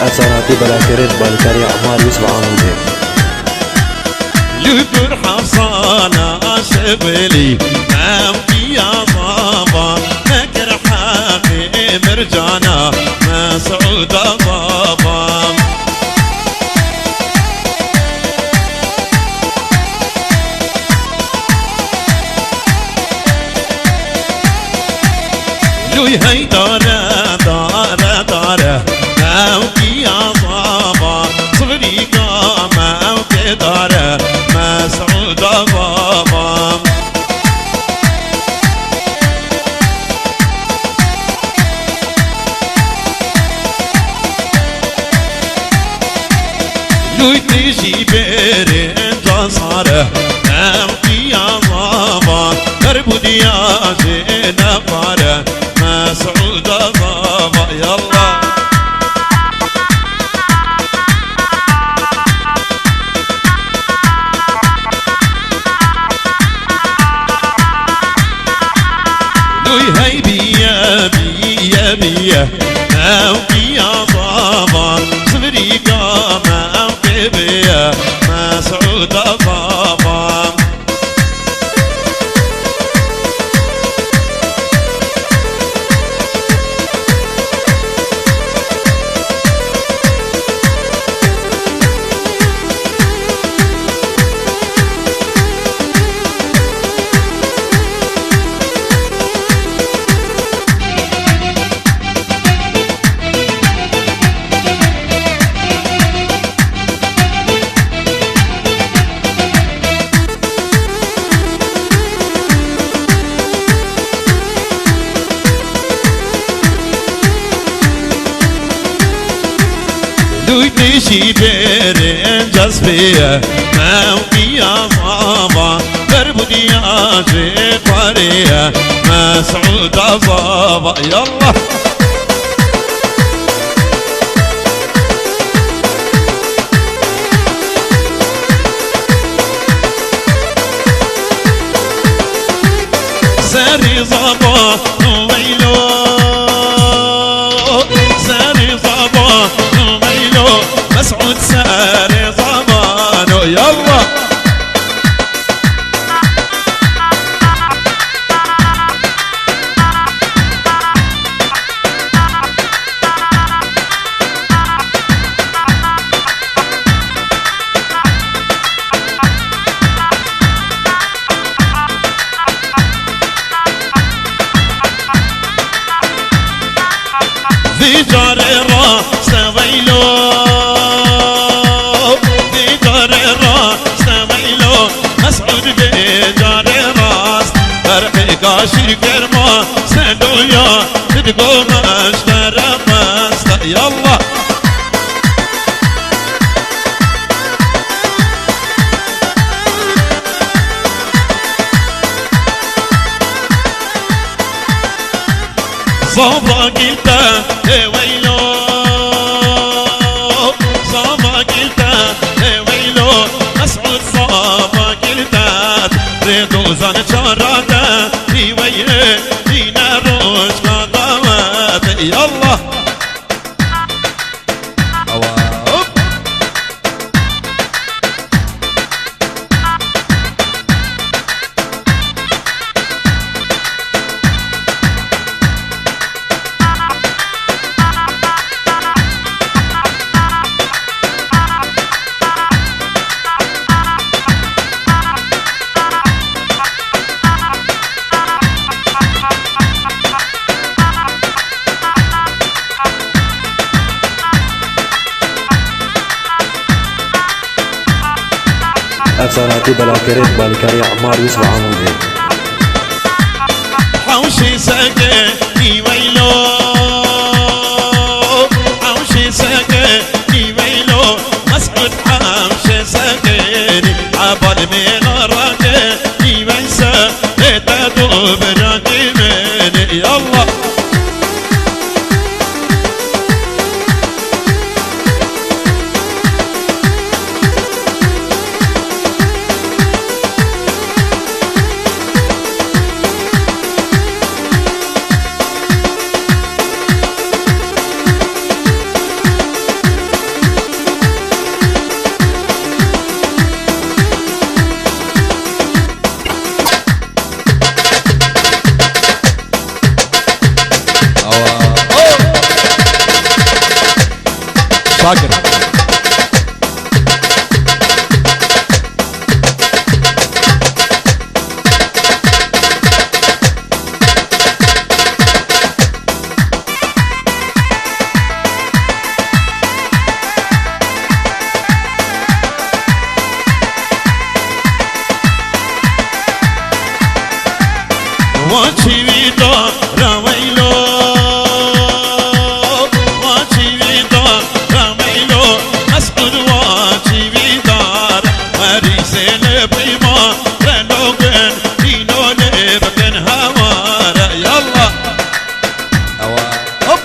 اثراتي بلاكرت بالكاري عمار يوسف عامل يذكر حصانا شبلي أمتي يا بابا نكر حقي مرجانا مسعود بابا لوي هي دارة دارة دارة أمتي يا بابا صغري قامة أمتي دارة مسعود بابا لوي تيجي بيرين جزارة أمتي يا بابا تربودي يا جينا بارة مسعود بابا يلا هاي بيا بيا بيا أوكي يا بابا صبري قامة أوكي بيا مسعود بابا تيجي بيرين جذبية موكي يا بابا تربودي يا جيبارية مسعود بابا يلا ساري صبا ويلو ساري صبا مسعود ساري ضمانه يلا في جاري راس ويلو مسعود بجار راس فرحي قاشي كرما سندويا تدقو مشترى مستا يلا صابا قلتا ويلو صابا قلتا ويلو مسعود صابا ريدو زان شرادا في ويه فينا روش قدامات يلا اثراتي بلاكرت بالكاري عمار يوسف عامل حوشي سكني ويلو حوشي سكني ويلو مسعود حوشي سكني عبر من راكني ويسا تدوب راكي مني يلا شاكر. واشي ويدا راويلو واشي ويدا راويلو مسكود واشي ويدار مريسل بيما رلوغن دينو لبكن هوارا يلا هوب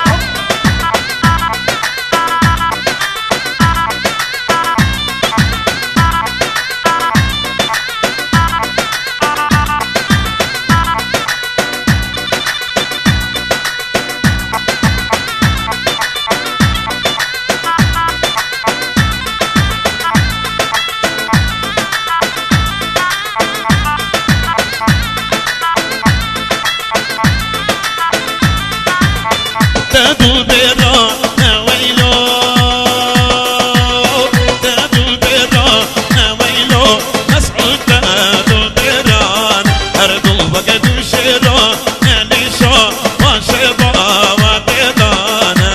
تدو بيرا نويلو تدو بيرا نويلو مسعود تدو بيران أردو بقدو شيرا نليشا وشبا وبيدانا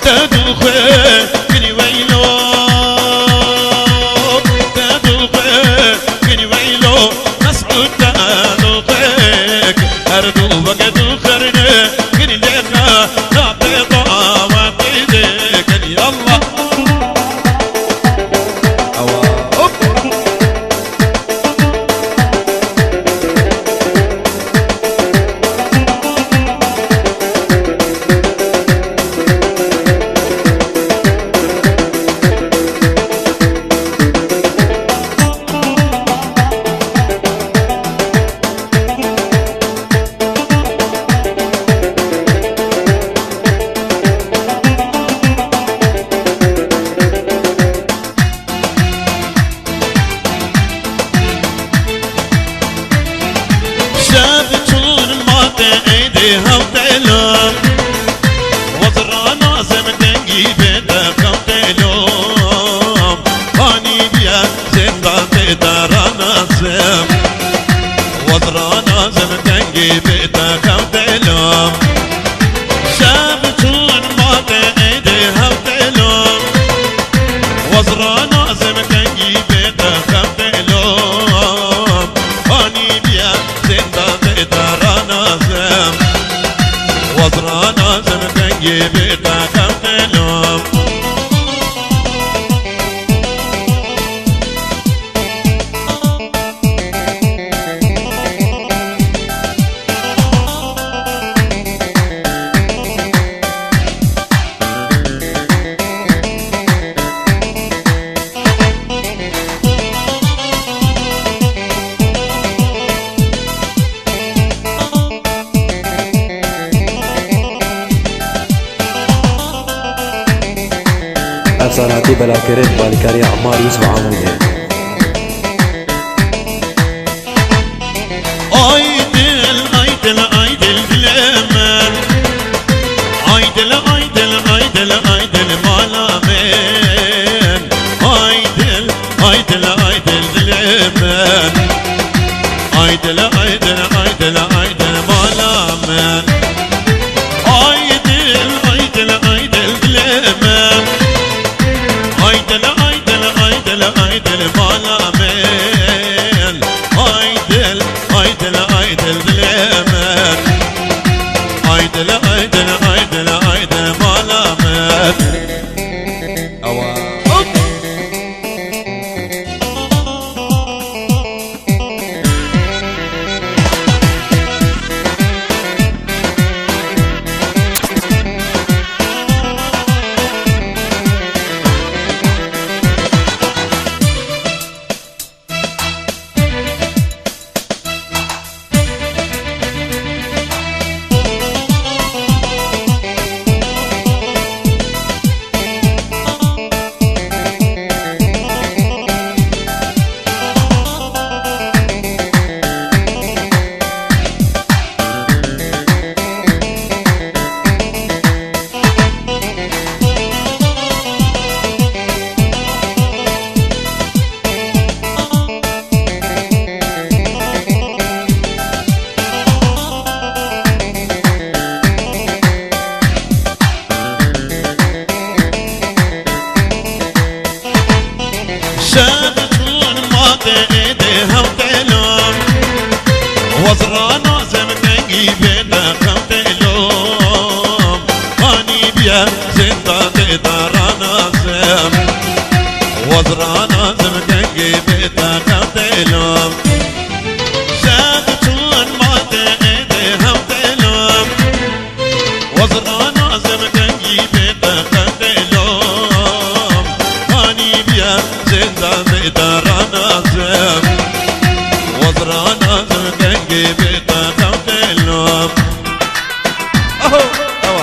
تدو خير كني ويلو تدو خير كني ويلو مسعود تدو خيك أردو بقدو خرني كني لينا نابيضا وبيدك يلا هوب شابتون ما تأيدي هوتيلو وزرانا زمدنجي بيتا كوتيلو هاني بيا زندا تدارانا زم وزرانا زمدنجي بيتا كوتيلو شابتون ما تأيدي هوتيلو وزرانا زمدنجي بيتا كوتيلو هاني بيا زندا تدارانا زم وزرانا زمدنجي بيتا كوتيلو أفساناتي بلا كريت بالكاري عمار يوسف عمودي. ايدل ايدل ايدل بالامل ايدل ايدل ايدل ايدل مالامين ايدل ايدل ايدل بالامل ايدل ايدل ايدل ايدل مالامين ايدل ايدل ايدل بالامل ايدل ايدل ايدل ايدل شابتون ما تأيديها وتلوم وزرانا زمكنجي بينا خوتلوم هاني بيا زندا تدارانا زم وزرانا زمكنجي بينا خوتلوم شابتون ما تأيديها وتلوم وزرانا زمكنجي بينا خوتلوم هاني بيا زندا تدارانا زم وزرانا زمكنجي بينا خوتلوم اهو اهو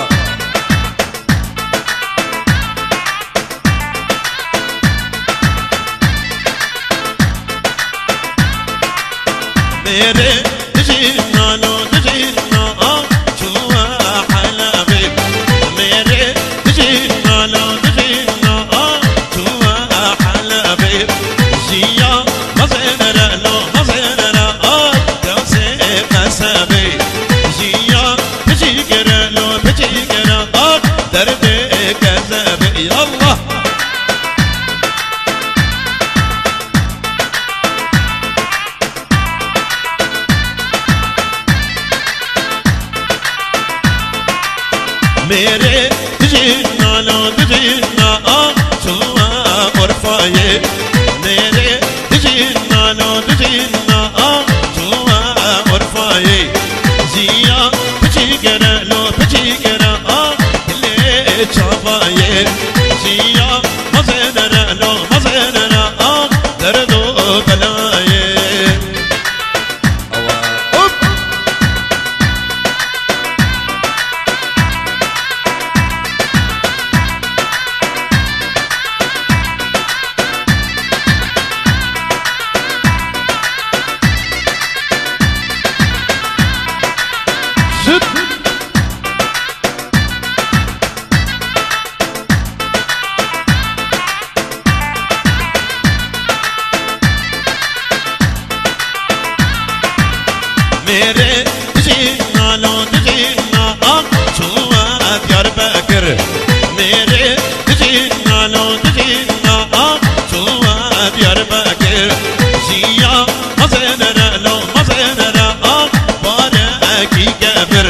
मेरे जीना लो जीना छुआ हलबीब मेरे जीना लो जीना छुआ हलबीब जिया मज़ेरा लो मज़ेरा कैसे कसबे जिया बजीगरा लो बजीगरा दर्द कसबे अल्लाह मेरे जीना लो जीना छुआ और फाये मेरे जीना लो जीना छुआ और फाये जिया बजीगरा लो बजीगरा ले छापाये जिया मज़ेरा लो मज़ेरा दर्दो बलाये मेरे जीना लो जीना छुआ यार बकर मेरे जीना लो जीना छुआ यार बकर जिया मज़ेरा लो मज़ेरा बार की कबर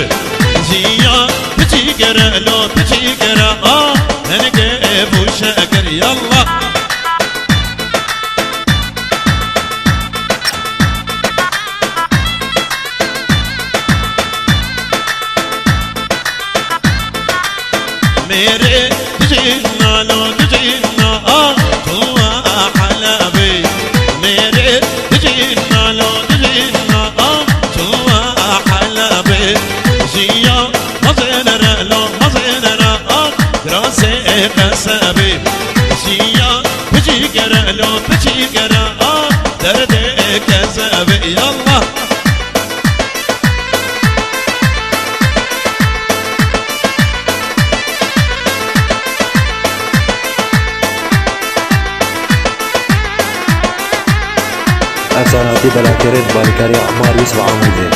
जिया बजीगरा लो बजीगरा हनके बुशकर यल्ला मेरे जीना लो जीना छुआ हलबी मेरे जीना लो जीना छुआ हलबी जिया मज़ेरा लो मज़ेरा कैसे कसबे जिया बजीगरा लो बजीगरा दर्द कसबे अल्लाह أساناتي بلا كريت بالكاري عمار يوسف عمودي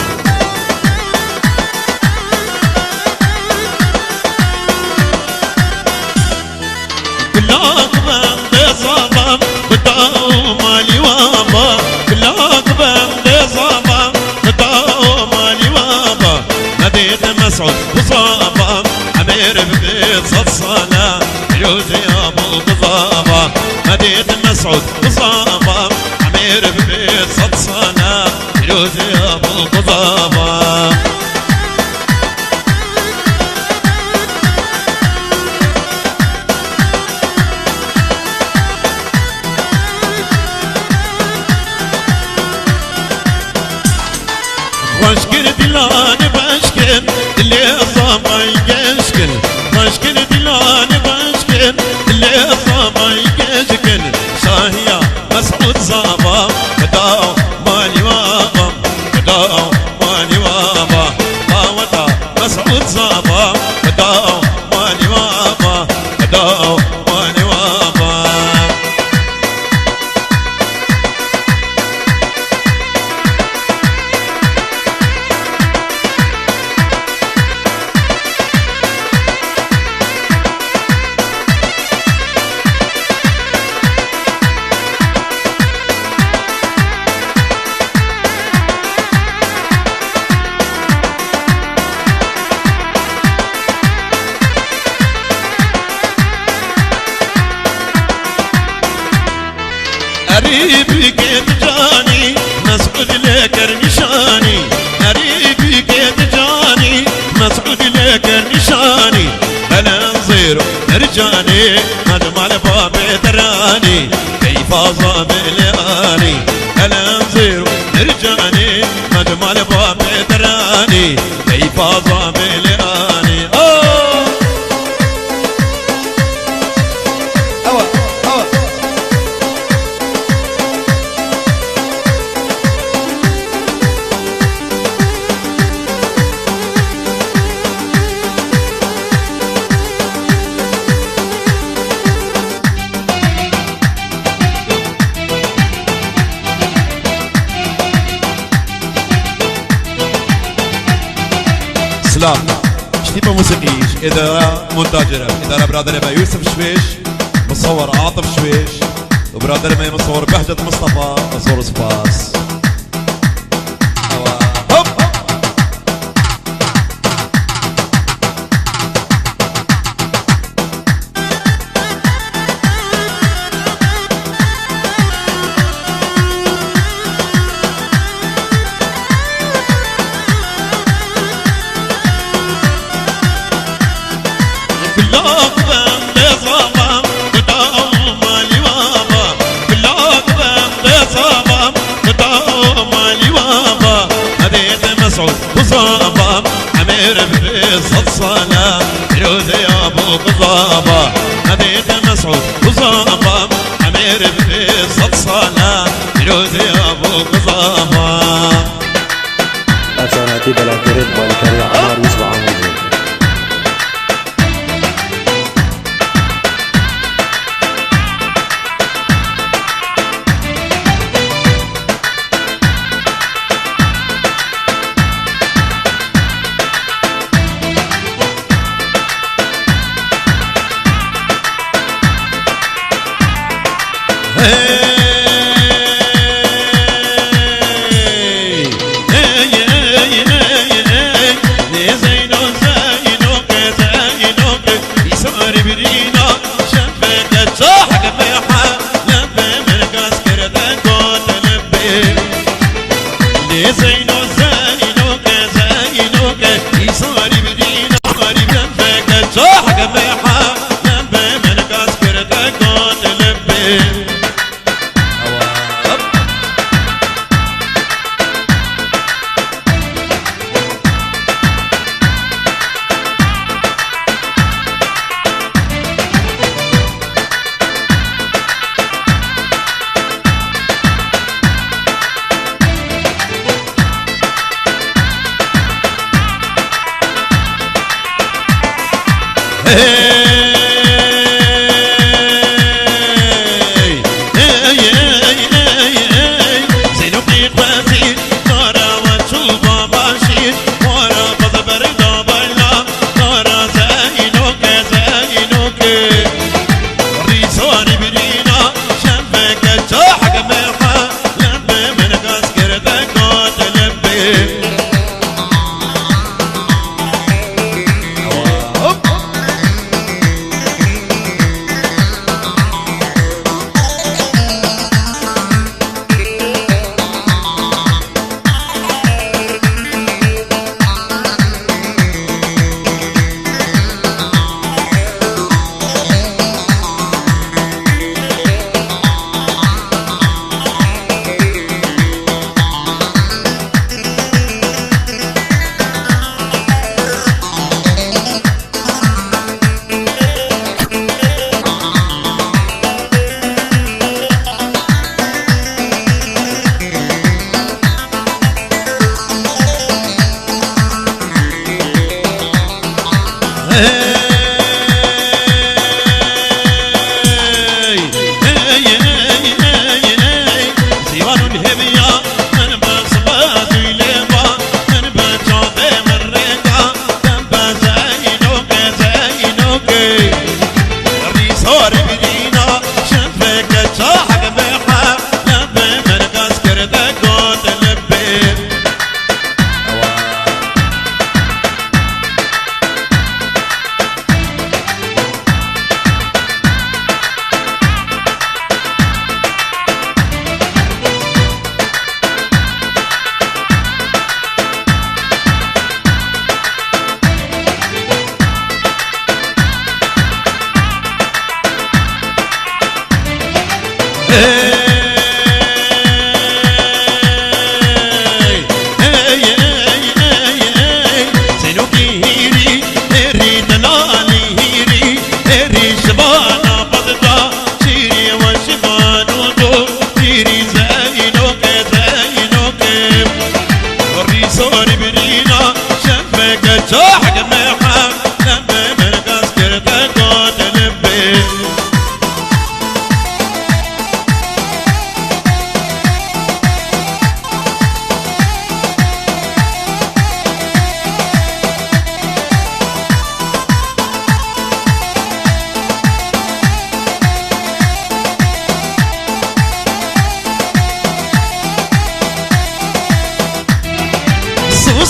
كلاك بند صبام بداو مالي وابا كلاك بند صبام بداو مالي وابا ناديت مسعود وصابا عمير ببيت الصلاة يوزي ابو بضابا ناديت مسعود وصابا عمير ببيت الصلاة يوزي ابو بضابا واشكر دلان باشكر اللي صابا يشكر واشكر دلان باشكر اللي صابا يشكر شاهية مسعود صابا بداو مالي وابا بداو مالي وابا قاوتا مسعود صابا بداو مالي وابا بداو مالي وابا قريب قد جاني مسعود لك نشاني قريب قد جاني مسعود لك نشاني انا نصير رجاني اجمل باب دراني كيف اصاب لاني انا نصير رجاني اجمل باب دراني كيف اصاب لاني سلام شتيبة موسيقيش إدارة مونتاجرة إدارة برادر ما يوسف شويش مصور عاطف شويش وبرادر ما مصور بهجة مصطفى مصور سباس هوب وصابة عمير بقصة صلاة يروز يا ابو قصابة هديت مسعود وصابة عمير بقصة صلاة يروز يا ابو قصابة أتاناتي بلا كريت بالكاري عمار يوسف عمودي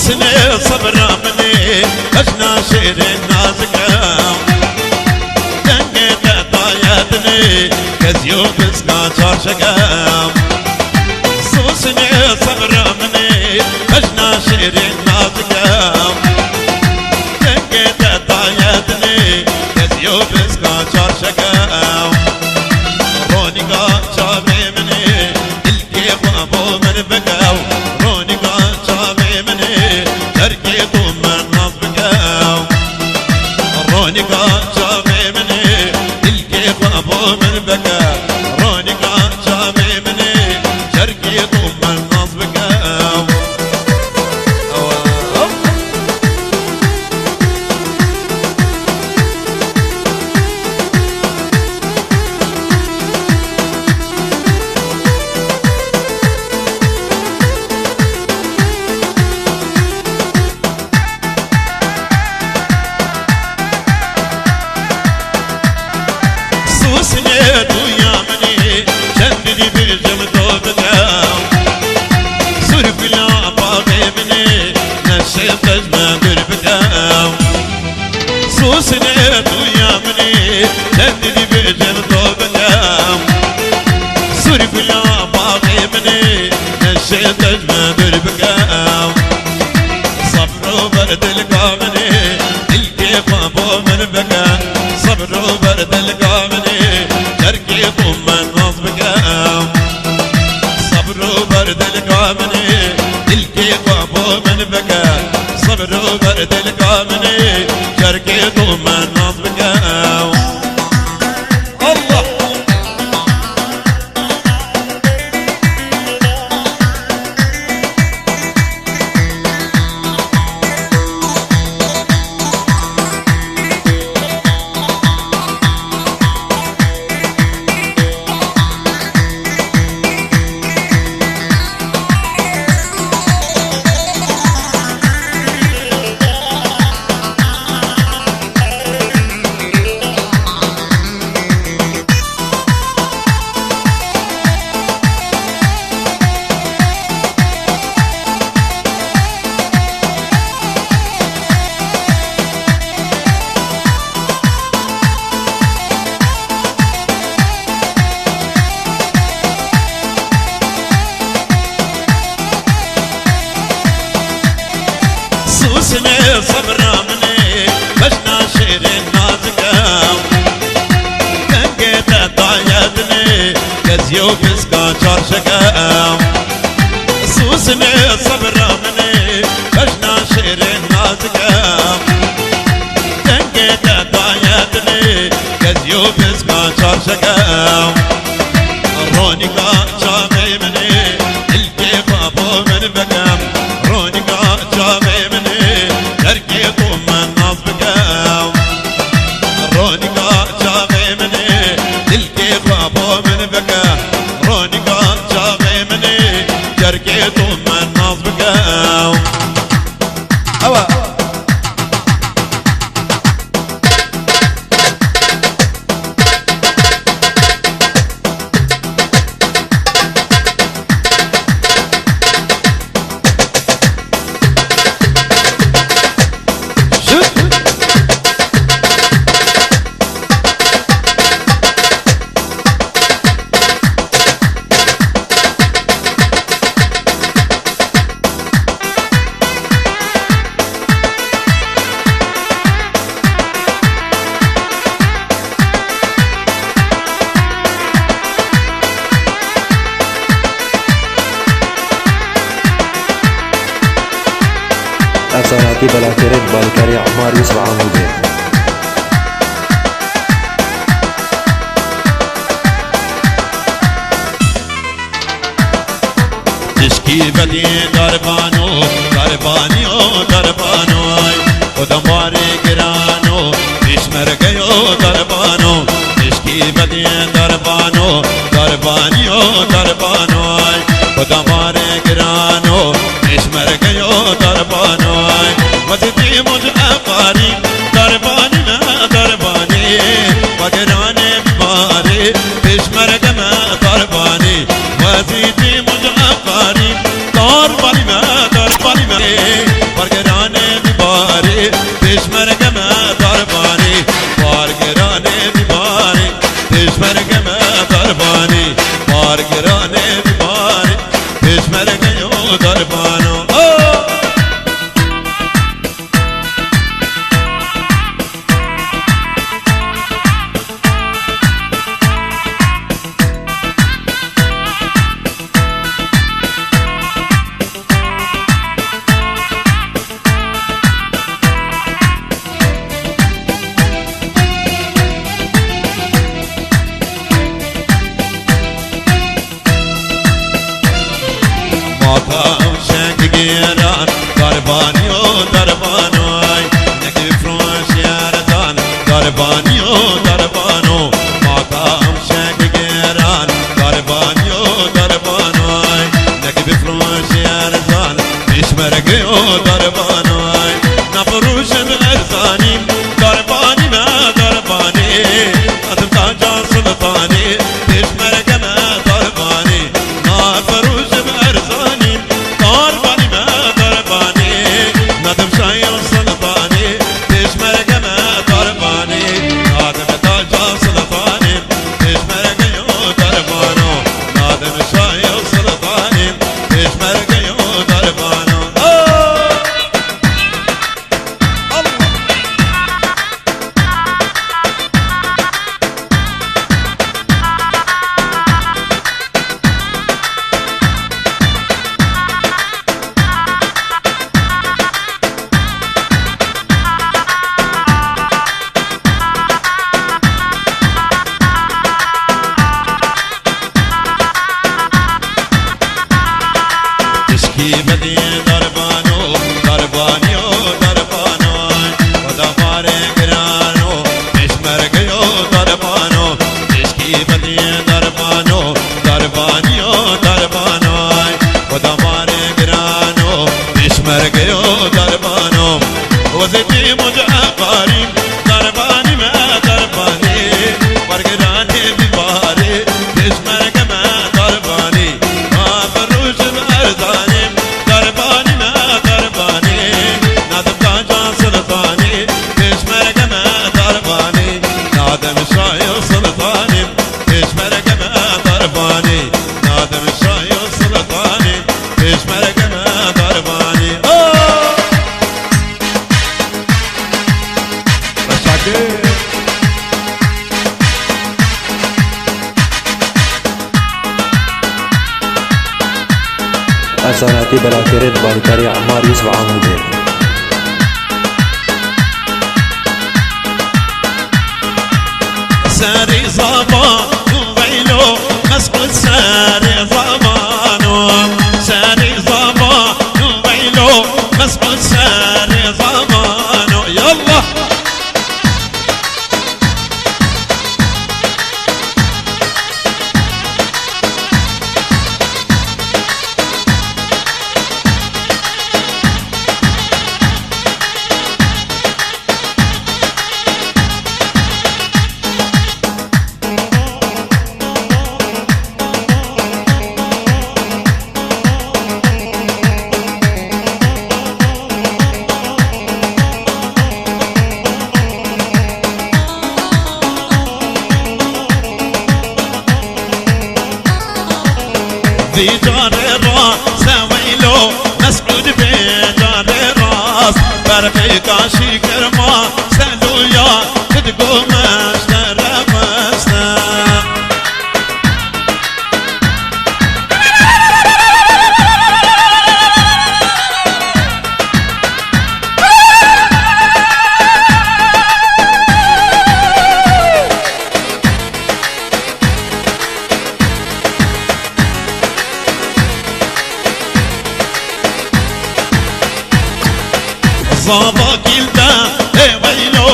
سوسني صبر مني أجنا شير النازكة دنيت طايتني كزيو بسكا شارشكة سوسني صبر مني أجنا شير النازكة دنيت طايتني كزيو بسكا شارشكة رونيكا شابي مني الكيف أبو من بكاو رونيكا شابي مني تركي طوم من نصبكاو رونيكا شابي مني الكيف أبو من بكاو رونيكا شابي مني تركي طوم من نصبكاو سنيت ويا مني شندي بالجمدو بتاو صرف لا باقي مني نشيط اجمل دربتاو سنيت ويا مني شندي بالجمدو بتاو صرف لا باقي مني نشيط اجمل دربتاو صبر وبرد القامني الكيف ابو من بكى صبر وبرد القامني تركي طم النصبك صبر وبرد القامني الكيف ابو من بكى صبر وبرد القامني تركي طم النصبك الله سوسني صبر مني بشنا شير النازكة دنقيت طايتني كزيو بسكا شارشكة سوسني صبر مني بشنا شير النازكة دنقيت طايتني كزيو بسكا شارشكة رونيكا شامي مني الكيف ابو من بكام رونيكا شامي مني تركي طوم النصبك رونيكا شامي مني الكيف ابو من بكام رونيكا شامي مني تركي طوم النصبك هوا أفساناتي بلاكرين بالكاري عمار يوسف عمودي تشكي بدي دربانو دربانيو دربانو ودمواري قرانو تشمرقيو دربانو تشكي بدي دربانو دربانيو دربانو ودمواري قرانو تشمرقيو دربانو وزدي مجأقاري درباني ما درباني وقراني بباري تشمرق ما درباني وزدي مجأقاري درباني ما ما درباني بارقراني بباري بشمرقي ودربانو ماتا شنگ گیران دربانی و دربانوی نگی فروش یاردان دربانی و دربانو ماتا شنگ گیران دربانی و دربانوی نگی فروش یاردان بشمرگی و دربانوی نفروش بغرزانی دربانی ما دربانی ادم تاجا سلطانی بشمرگی ما دربانی نفروش بغرزانی دربانی ما دربانی ندم شايل سلطاني بشمرق ما درباني نادم تاجا سلطاني بشمرق يو دربانو نادم شايل سلطاني بشمرق يو دربانو تشكي بدي دربانو دربانيو دربانو ودفار قرانو بشمرقيو دربانو تشكي بدي دربانو دربانيو دربانو ودفار قرانو بشمرقيو دربانو وزيتي مجع قاري درباني ما درباني برقراني بباري بشمرق ما درباني ما فروش بأرزاني درباني ما درباني نادم تاجا سلطاني بشمرق ما درباني نادم شايل سلطاني بشمرق ما درباني نادم شايل سلطاني بشمرق ما درباني مشاكل أساناتي بلاكرت بالكاري عمار يوسف عامودي ساري زمان ويلو مسقط ساري زمانو ساري زمان ويلو مسقط ساري زمانو يلا ذي جار الراس ويلو مسعود بجار الراس برقي كاشي كرما سلويا تدقو مشترى مسنا صابا قلدا ويلو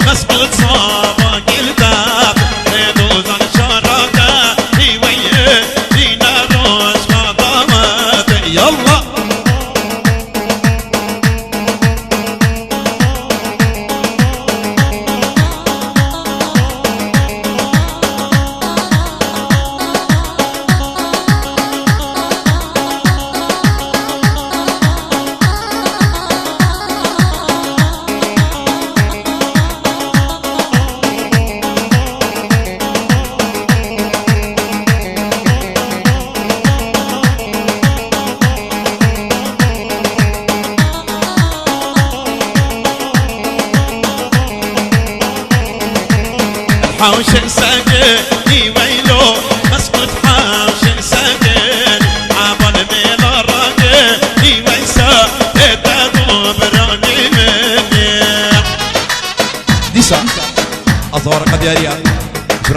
مسقط صابا قلدا ريدو زن شراكا ويه دينا روش خطامات يلا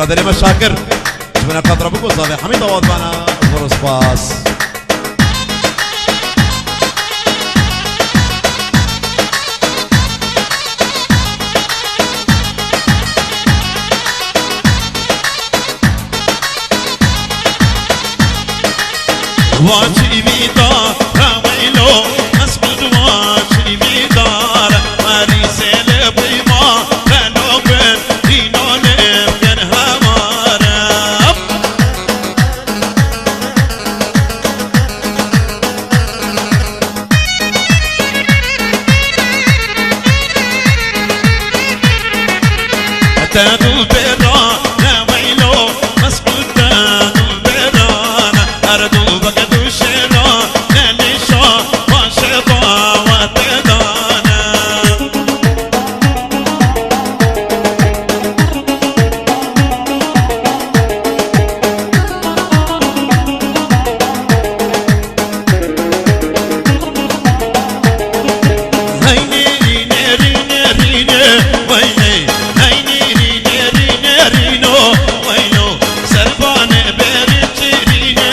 برادري مشاكر شبنا قدر بكو صافي حميد أواد بانا فرص باس واجي بيدار راويلو اسبد واجي بيدار ماري سيل بيما كانوا بن دينو نبكن همارب تادو بيرا راويلو اسبد تادو بيرا أردو بقدو شيرا نليشا وشيطا وتدانا هيني ريني ريني ريني ويني هيني ريني ريني رينو وينو سرباني بريتي ريني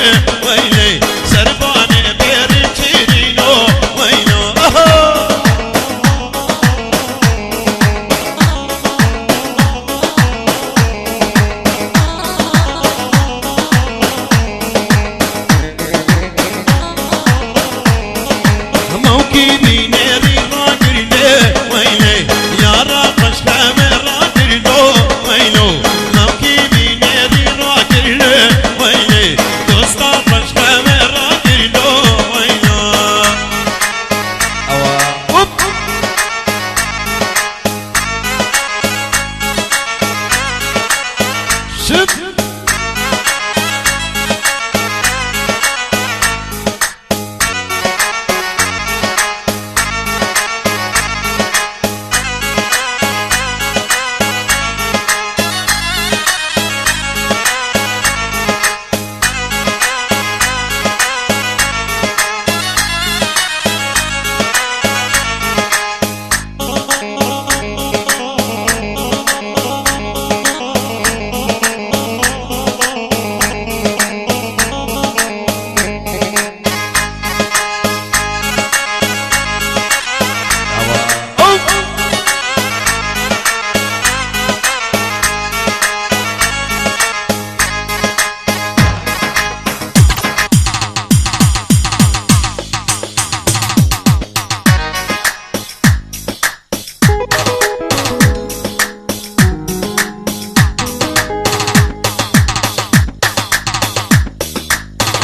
ويلي سرباني بريتي رينو وينو موكبي ناري راجلي ويلي يا راقش كاميرا راجلو ويلو موكبي ناري راجلي ويلي تستطرش كاميرا راجلو ويلو أوا شد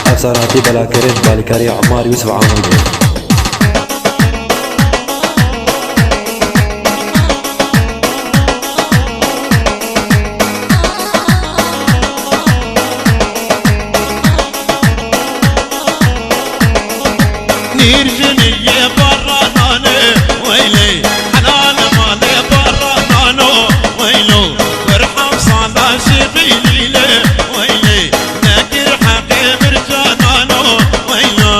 أفساناتي بلاكرين بالكاري عمار يوسف عامل نيرجني براناني ويلي حنان مالي برانانو ويلو وارحم صالا شغيلي لي ويلي ناكر حقي برجانانو ويلو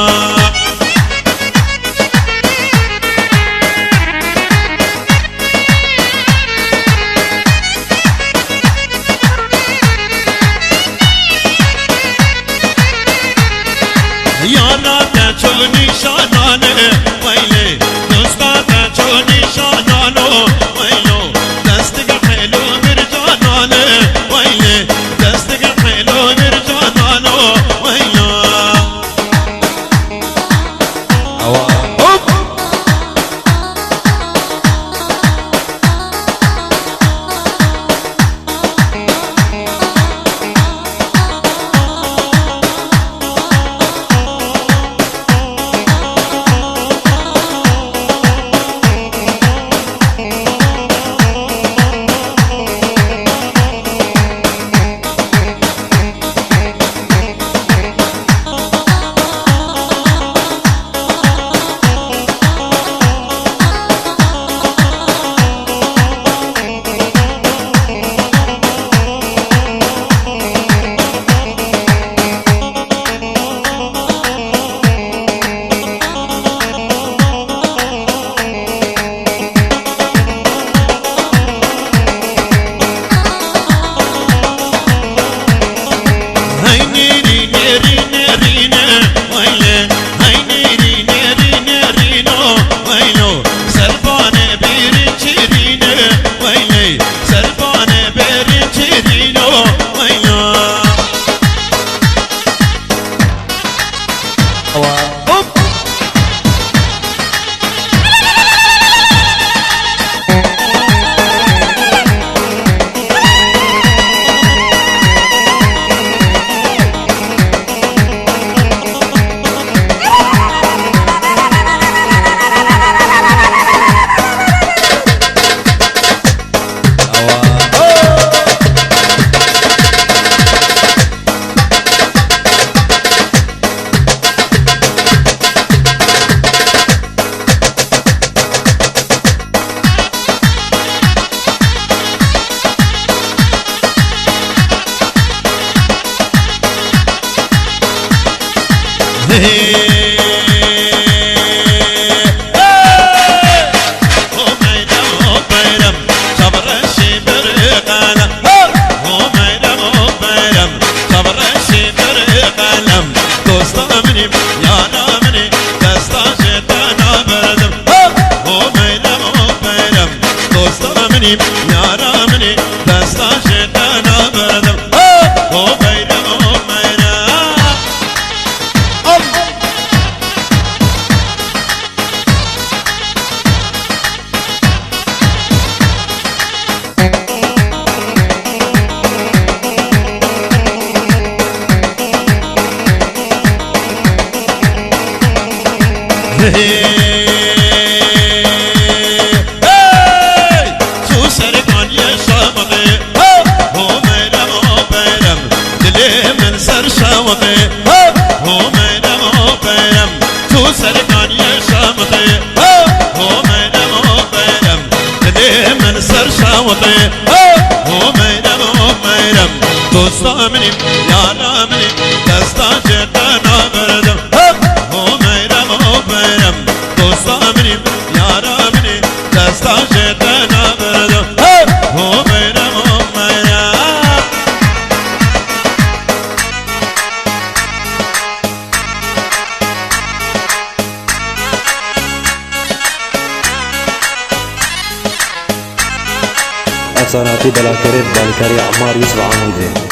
يا ناتا چوني شانانه ويلي دوستا چوني شانانو ويلو دستك حلو مرجانانه ويلي دستك حلو مرجانانو ويلو أوا يارامني دستا شيطانا بردم هو بيرم هو بيرم هو ميدم هو بيرم تو سركان يا شامطي هو ميدم هو بيرم تدي من سر شامطي هو ميدم هو بيرم دوستا مني يارا مني دستا جتنا بردم هو ميدم هو بيرم دوستا مني يارا مني دستا جتنا بردم هو ميدم هو بيرم افساناتی بلاکرد بالکاری عمار یوسف عمودی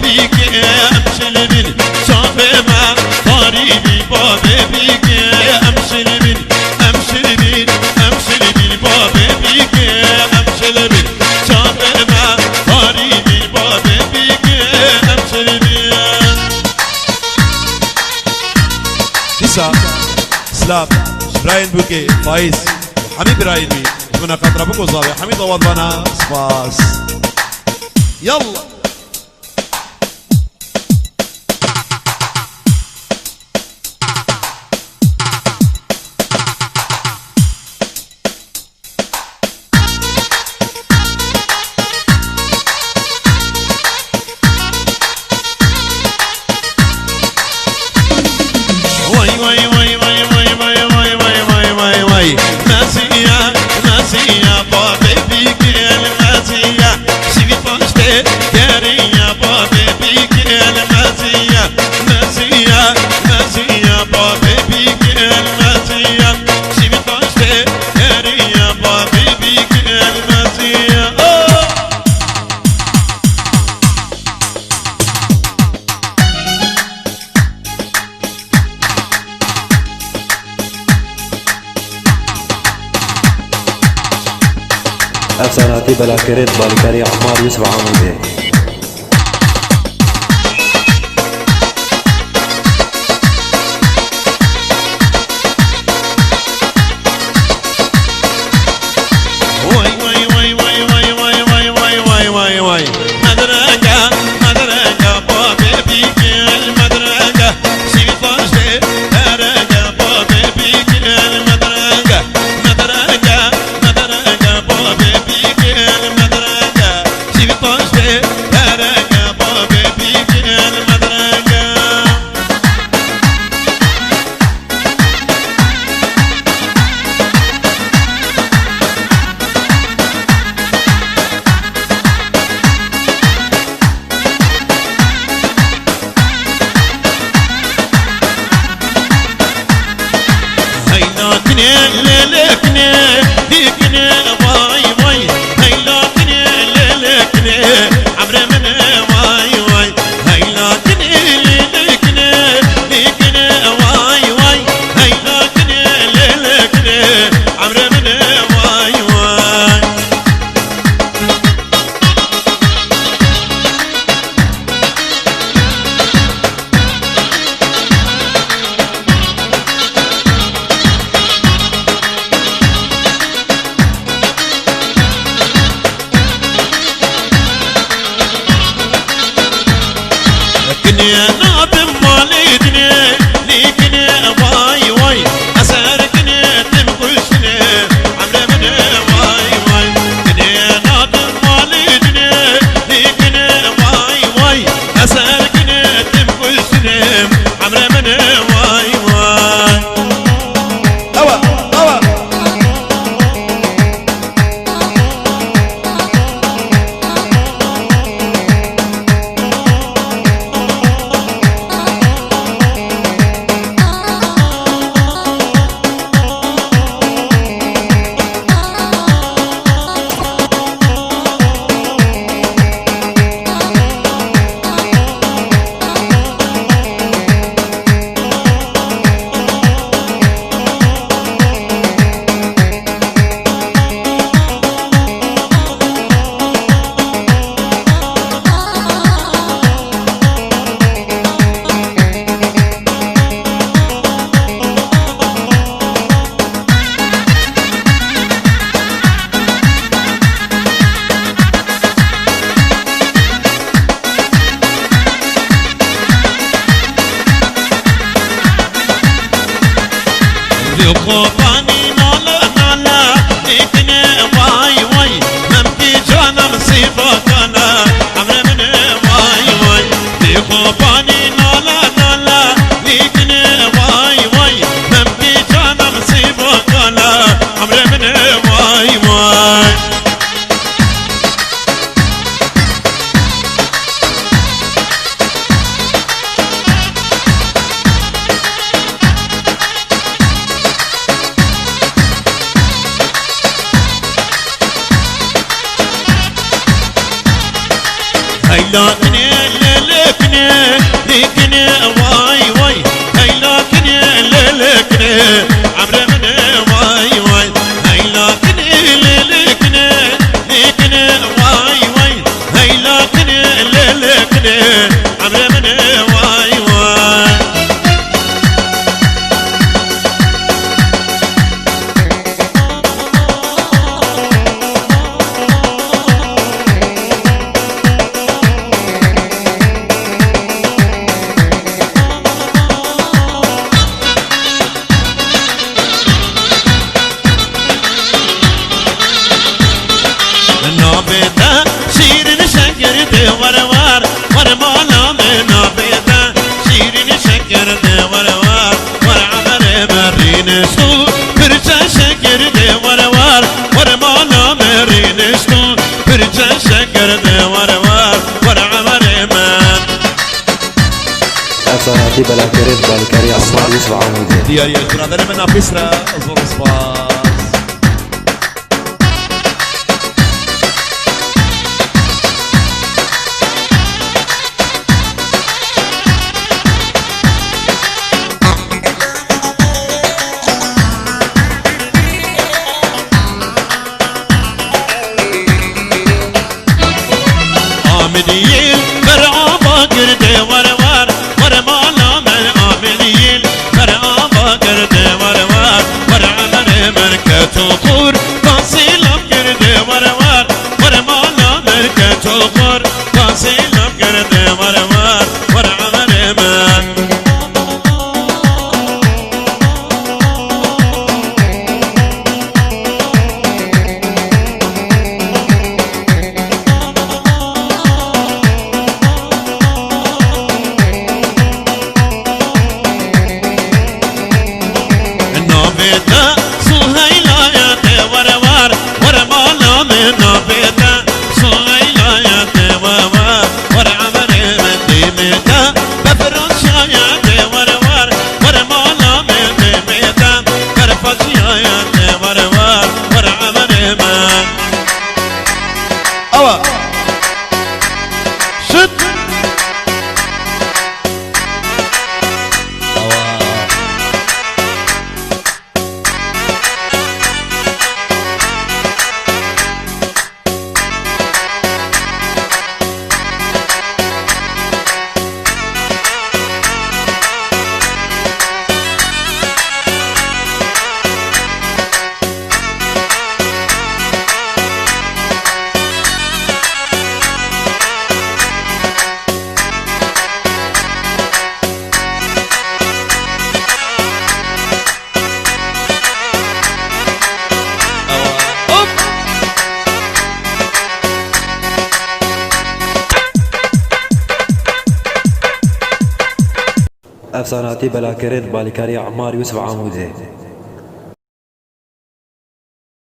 بيك امشي لبن شافي ما طريقي بابي بيك امشي لبن امشي لبن امشي لبن بابي بيك امشي لبن شافي ما طريقي بابي بيك امشي لبن تسعة سلام براين بوكي فايز حميد برايني من قطر ابوكو صابي حميد وضنا سباس يلا ناسية بابي بيك الماسية سيدي فاشتي كارية بابي بيك الماسية ناسية ناسية بابي بيك الماسية سيدي فاشتي كارية بابي بيك الماسية أفساناتي بلا كريت بالكاري عمار يوسف عمودي خوبانی نالا نالا دیکنه وای وای نمکی جانم سیفا کانا امر من وای وای دی خوبانی نالا نالا دیکنه وای وای نمکی جانم سیفا کانا امر من وای وای هيلا أفساناتي بلا كريم بالكاري عمار يوسف عمودي دياري برادر من أبيسرا زور سباس آمديين برعابا قردي ورور ورمالا من آمديين برعابا قردي ورور ورعمر مركة وخور فاصيلا قردي ورور ورمالا مركة وخور فاصيلا قردي ورور ورعمر من نوبيتا سهيلا يا تورور ورمالا من نوبيتا سهيلا يا تورور ورعمر من ديميتا بفرنشا يا تورور ورمالا من ديميتا برفشيا يا تورور ورعمر من أوا شد أفساناتي بلا كريم بالكاري عمار يوسف عمودي